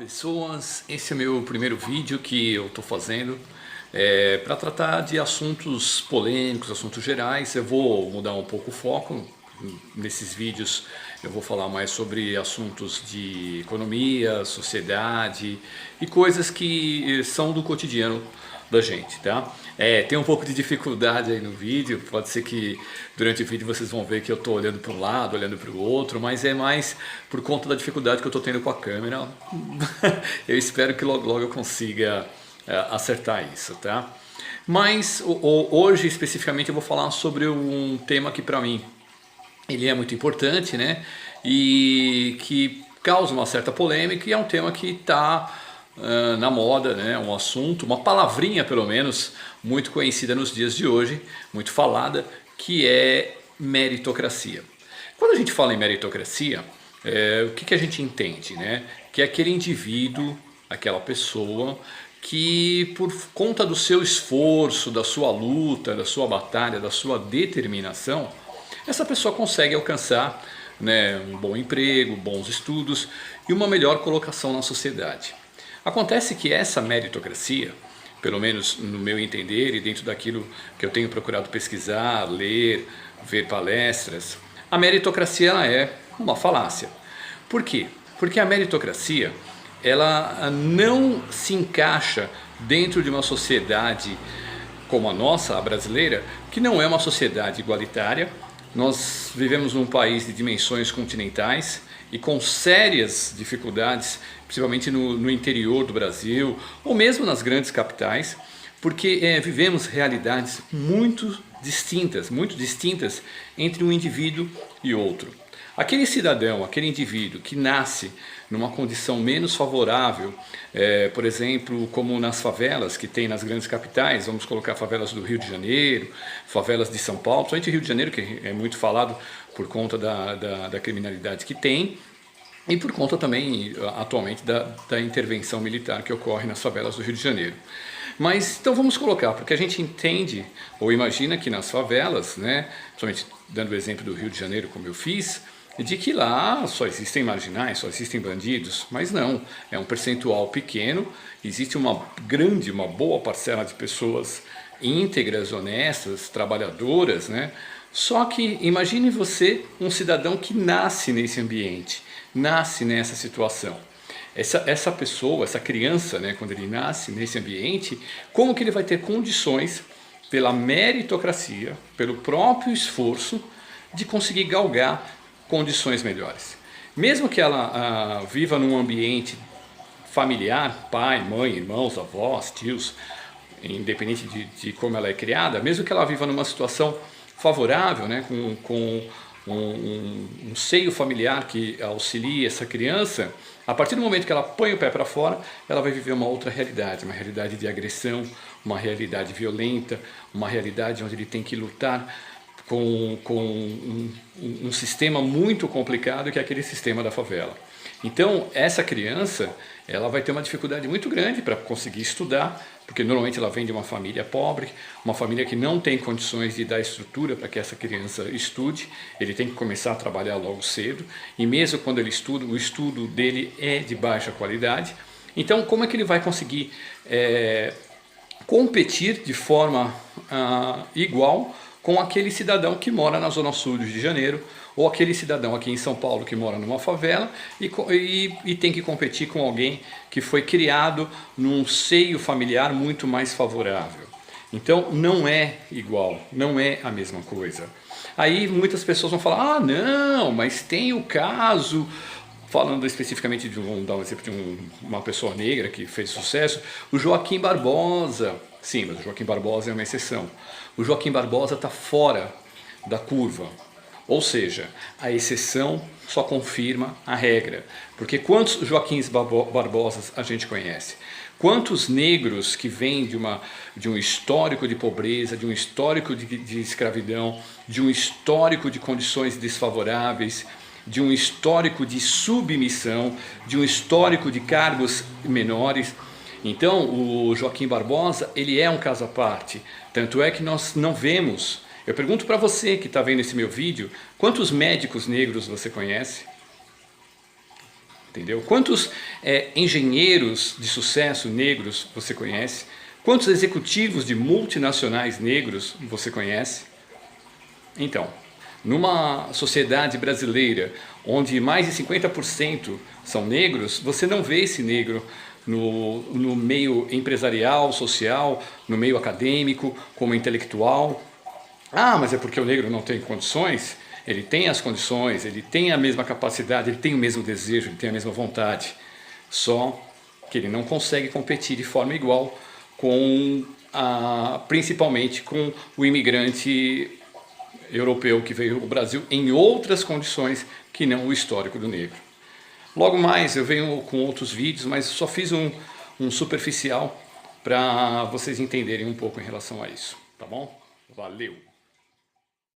pessoas, esse é meu primeiro vídeo que eu estou fazendo para tratar de assuntos polêmicos, assuntos gerais. Eu vou mudar um pouco o foco. Nesses vídeos eu vou falar mais sobre assuntos de economia, sociedade e coisas que são do cotidiano da gente, tá? Tem um pouco de dificuldade aí no vídeo, pode ser que durante o vídeo vocês vão ver que eu estou olhando para um lado, olhando para o outro, mas é mais por conta da dificuldade que eu estou tendo com a câmera. Eu espero que logo logo eu consiga acertar isso, tá? Mas hoje especificamente eu vou falar sobre um tema que para mim ele é muito importante, né? E que causa uma certa polêmica, e é um tema que está na moda, né? Um assunto, uma palavrinha pelo menos, muito conhecida nos dias de hoje, muito falada, que é meritocracia. Quando a gente fala em meritocracia, o que a gente entende, né? Que é aquele indivíduo, aquela pessoa que por conta do seu esforço, da sua luta, da sua batalha, da sua determinação, essa pessoa consegue alcançar, né, um bom emprego, bons estudos e uma melhor colocação na sociedade. Acontece que essa meritocracia, pelo menos no meu entender e dentro daquilo que eu tenho procurado pesquisar, ler, ver palestras, a meritocracia ela é uma falácia. Por quê? Porque a meritocracia ela não se encaixa dentro de uma sociedade como a nossa, a brasileira, que não é uma sociedade igualitária. Nós vivemos num país de dimensões continentais e com sérias dificuldades, principalmente no interior do Brasil ou mesmo nas grandes capitais, porque vivemos realidades muito distintas entre um indivíduo e outro. Aquele cidadão, aquele indivíduo que nasce numa condição menos favorável, por exemplo, como nas favelas que tem nas grandes capitais, vamos colocar favelas do Rio de Janeiro, favelas de São Paulo, principalmente Rio de Janeiro, que é muito falado por conta da criminalidade que tem, e por conta também, atualmente, da intervenção militar que ocorre nas favelas do Rio de Janeiro. Mas então vamos colocar, porque a gente entende ou imagina que nas favelas, né, principalmente dando o exemplo do Rio de Janeiro como eu fiz, de que lá só existem marginais, só existem bandidos, mas não, é um percentual pequeno, existe uma boa parcela de pessoas íntegras, honestas, trabalhadoras, né? Só que imagine você um cidadão que nasce nesse ambiente, nasce nessa situação. Essa pessoa, essa criança, né, quando ele nasce nesse ambiente, como que ele vai ter condições, pela meritocracia, pelo próprio esforço, de conseguir galgar condições melhores? Mesmo que ela viva num ambiente familiar, pai, mãe, irmãos, avós, tios, independente de como ela é criada, mesmo que ela viva numa situação favorável, né, com um seio familiar que auxilie essa criança, a partir do momento que ela põe o pé para fora, ela vai viver uma outra realidade, uma realidade de agressão, uma realidade violenta, uma realidade onde ele tem que lutar com um sistema muito complicado, que é aquele sistema da favela. Então essa criança ela vai ter uma dificuldade muito grande para conseguir estudar, porque normalmente ela vem de uma família pobre, uma família que não tem condições de dar estrutura para que essa criança estude. Ele tem que começar a trabalhar logo cedo, e mesmo quando ele estuda, o estudo dele é de baixa qualidade. Então como é que ele vai conseguir competir de forma igual com aquele cidadão que mora na Zona Sul do Rio de Janeiro, ou aquele cidadão aqui em São Paulo que mora numa favela e tem que competir com alguém que foi criado num seio familiar muito mais favorável? Então não é igual, não é a mesma coisa. Aí muitas pessoas vão falar, ah não, mas tem o caso, falando especificamente vamos dar um exemplo de uma pessoa negra que fez sucesso, o Joaquim Barbosa. Sim, mas o Joaquim Barbosa é uma exceção. O Joaquim Barbosa está fora da curva. Ou seja, a exceção só confirma a regra. Porque quantos Joaquins Barbosas a gente conhece? Quantos negros que vêm de um histórico de pobreza, de um histórico de escravidão, de um histórico de condições desfavoráveis, de um histórico de submissão, de um histórico de cargos menores? Então o Joaquim Barbosa ele é um caso à parte, tanto é que nós não vemos. Eu pergunto para você que está vendo esse meu vídeo, quantos médicos negros você conhece? entendeu? Quantos engenheiros de sucesso negros você conhece? Quantos executivos de multinacionais negros você conhece? Então, numa sociedade brasileira onde mais de 50% são negros, você não vê esse negro no meio empresarial, social, no meio acadêmico, como intelectual. Ah, mas é porque o negro não tem condições? Ele tem as condições, ele tem a mesma capacidade, ele tem o mesmo desejo, ele tem a mesma vontade. Só que ele não consegue competir de forma igual principalmente com o imigrante europeu que veio ao Brasil em outras condições que não o histórico do negro. Logo mais eu venho com outros vídeos, mas só fiz um superficial para vocês entenderem um pouco em relação a isso, tá bom? Valeu!